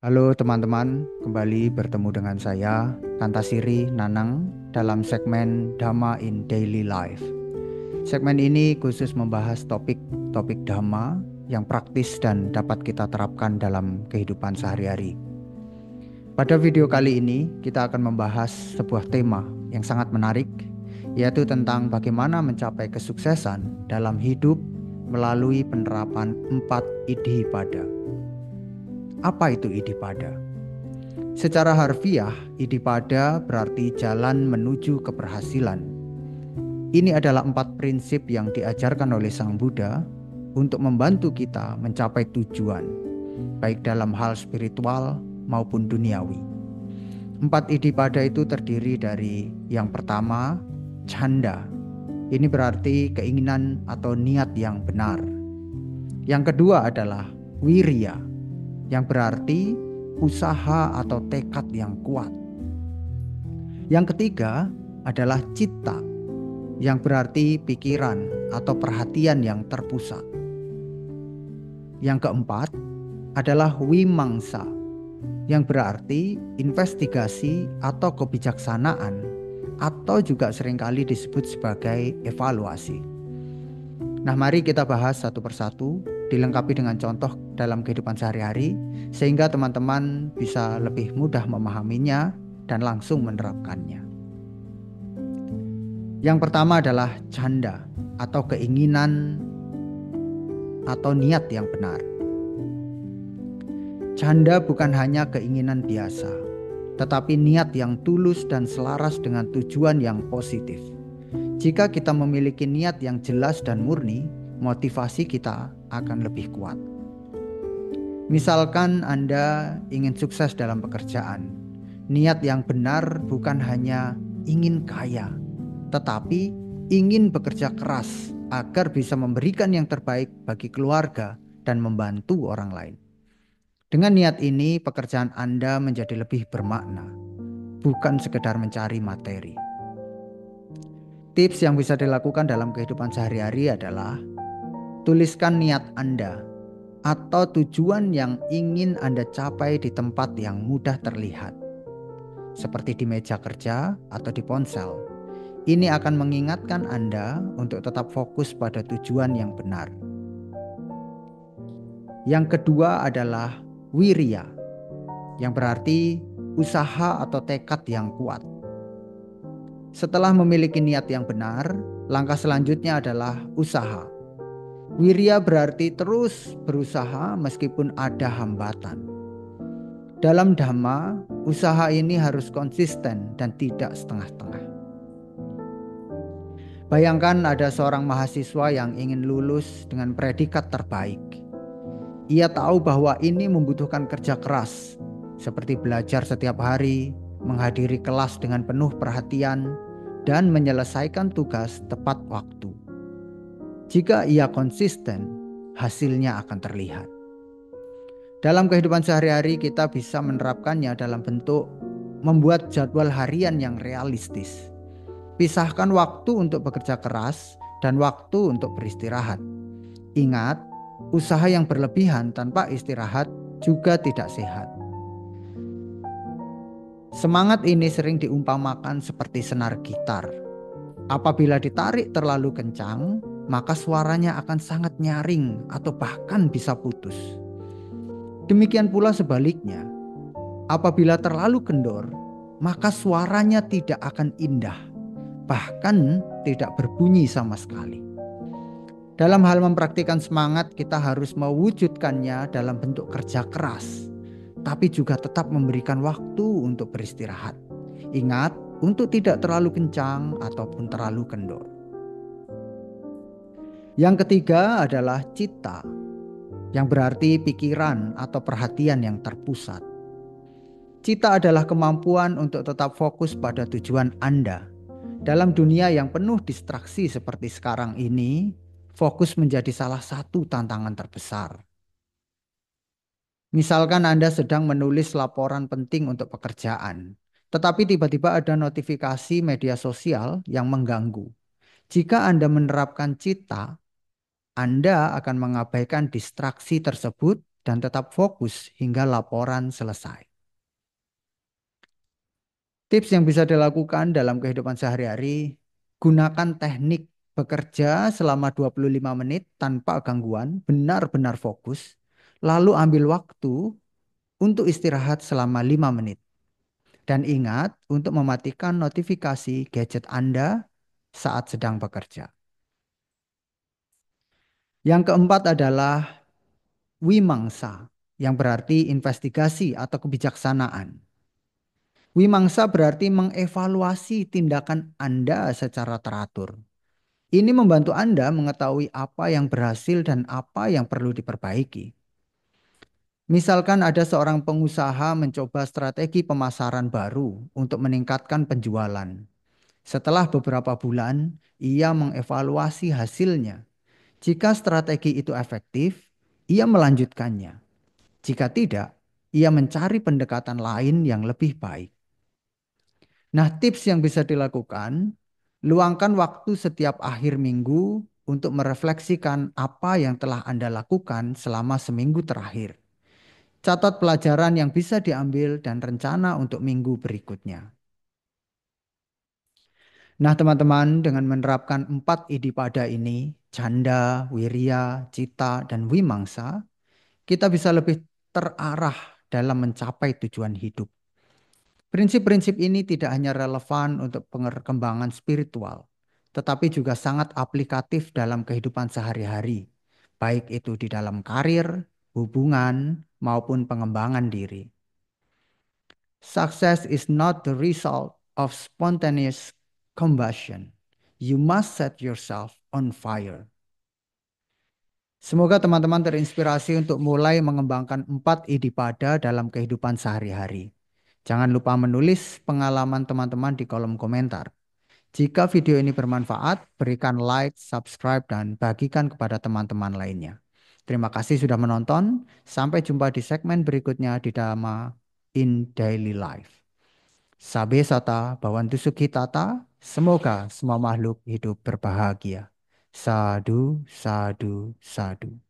Halo teman-teman, kembali bertemu dengan saya, Kantasiri Nanang, dalam segmen Dhamma in Daily Life. Segmen ini khusus membahas topik-topik Dhamma yang praktis dan dapat kita terapkan dalam kehidupan sehari-hari. Pada video kali ini, kita akan membahas sebuah tema yang sangat menarik, yaitu tentang bagaimana mencapai kesuksesan dalam hidup melalui penerapan 4 Iddhipada. Apa itu Iddhipada? Secara harfiah, Iddhipada berarti jalan menuju keberhasilan. Ini adalah 4 prinsip yang diajarkan oleh Sang Buddha untuk membantu kita mencapai tujuan, baik dalam hal spiritual maupun duniawi. 4 Iddhipada itu terdiri dari yang pertama, Chanda. Ini berarti keinginan atau niat yang benar. Yang kedua adalah Wirya, yang berarti usaha atau tekad yang kuat. Yang ketiga adalah citta, yang berarti pikiran atau perhatian yang terpusat. Yang keempat adalah wimangsa, yang berarti investigasi atau kebijaksanaan, atau juga seringkali disebut sebagai evaluasi. Nah, mari kita bahas satu persatu, dilengkapi dengan contoh dalam kehidupan sehari-hari, sehingga teman-teman bisa lebih mudah memahaminya dan langsung menerapkannya. Yang pertama adalah canda atau keinginan atau niat yang benar. Canda bukan hanya keinginan biasa, tetapi niat yang tulus dan selaras dengan tujuan yang positif. Jika kita memiliki niat yang jelas dan murni, motivasi kita akan lebih kuat. Misalkan Anda ingin sukses dalam pekerjaan. Niat yang benar bukan hanya ingin kaya, tetapi ingin bekerja keras agar bisa memberikan yang terbaik bagi keluarga dan membantu orang lain. Dengan niat ini, pekerjaan Anda menjadi lebih bermakna, bukan sekedar mencari materi. Tips yang bisa dilakukan dalam kehidupan sehari-hari adalah tuliskan niat Anda atau tujuan yang ingin Anda capai di tempat yang mudah terlihat, seperti di meja kerja atau di ponsel. Ini akan mengingatkan Anda untuk tetap fokus pada tujuan yang benar. Yang kedua adalah wirya, yang berarti usaha atau tekad yang kuat. Setelah memiliki niat yang benar, langkah selanjutnya adalah usaha. Wirya berarti terus berusaha meskipun ada hambatan. Dalam Dhamma, usaha ini harus konsisten dan tidak setengah-setengah. Bayangkan ada seorang mahasiswa yang ingin lulus dengan predikat terbaik. Ia tahu bahwa ini membutuhkan kerja keras, seperti belajar setiap hari, menghadiri kelas dengan penuh perhatian, dan menyelesaikan tugas tepat waktu. Jika ia konsisten, hasilnya akan terlihat. Dalam kehidupan sehari-hari kita bisa menerapkannya dalam bentuk membuat jadwal harian yang realistis. Pisahkan waktu untuk bekerja keras dan waktu untuk beristirahat. Ingat, usaha yang berlebihan tanpa istirahat juga tidak sehat. Semangat ini sering diumpamakan seperti senar gitar. Apabila ditarik terlalu kencang, maka suaranya akan sangat nyaring atau bahkan bisa putus. Demikian pula sebaliknya, apabila terlalu kendor, maka suaranya tidak akan indah, bahkan tidak berbunyi sama sekali. Dalam hal mempraktikkan semangat, kita harus mewujudkannya dalam bentuk kerja keras, tapi juga tetap memberikan waktu untuk beristirahat. Ingat, untuk tidak terlalu kencang ataupun terlalu kendor. Yang ketiga adalah citta, yang berarti pikiran atau perhatian yang terpusat. Citta adalah kemampuan untuk tetap fokus pada tujuan Anda. Dalam dunia yang penuh distraksi seperti sekarang ini, fokus menjadi salah satu tantangan terbesar. Misalkan Anda sedang menulis laporan penting untuk pekerjaan, tetapi tiba-tiba ada notifikasi media sosial yang mengganggu. Jika Anda menerapkan citta, Anda akan mengabaikan distraksi tersebut dan tetap fokus hingga laporan selesai. Tips yang bisa dilakukan dalam kehidupan sehari-hari, gunakan teknik bekerja selama 25 menit tanpa gangguan, benar-benar fokus, lalu ambil waktu untuk istirahat selama 5 menit. Dan ingat untuk mematikan notifikasi gadget Anda saat sedang bekerja. Yang keempat adalah wimangsa, yang berarti investigasi atau kebijaksanaan. Wimangsa berarti mengevaluasi tindakan Anda secara teratur. Ini membantu Anda mengetahui apa yang berhasil dan apa yang perlu diperbaiki. Misalkan ada seorang pengusaha mencoba strategi pemasaran baru untuk meningkatkan penjualan. Setelah beberapa bulan, ia mengevaluasi hasilnya. Jika strategi itu efektif, ia melanjutkannya. Jika tidak, ia mencari pendekatan lain yang lebih baik. Nah, tips yang bisa dilakukan, luangkan waktu setiap akhir minggu untuk merefleksikan apa yang telah Anda lakukan selama seminggu terakhir. Catat pelajaran yang bisa diambil dan rencana untuk minggu berikutnya. Nah, teman-teman, dengan menerapkan 4 idipada ini, canda, wirya, cita, dan wimangsa, kita bisa lebih terarah dalam mencapai tujuan hidup. Prinsip-prinsip ini tidak hanya relevan untuk pengembangan spiritual, tetapi juga sangat aplikatif dalam kehidupan sehari-hari, baik itu di dalam karir, hubungan, maupun pengembangan diri. Success is not the result of spontaneous combustion. You must set yourself on fire. Semoga teman-teman terinspirasi untuk mulai mengembangkan 4 idipada dalam kehidupan sehari-hari. Jangan lupa menulis pengalaman teman-teman di kolom komentar. Jika video ini bermanfaat, berikan like, subscribe, dan bagikan kepada teman-teman lainnya. Terima kasih sudah menonton. Sampai jumpa di segmen berikutnya di Dhamma in Daily Life. Sabe Sata Bhavantu Sukhitata. Semoga semua makhluk hidup berbahagia. Sadu, sadu, sadu.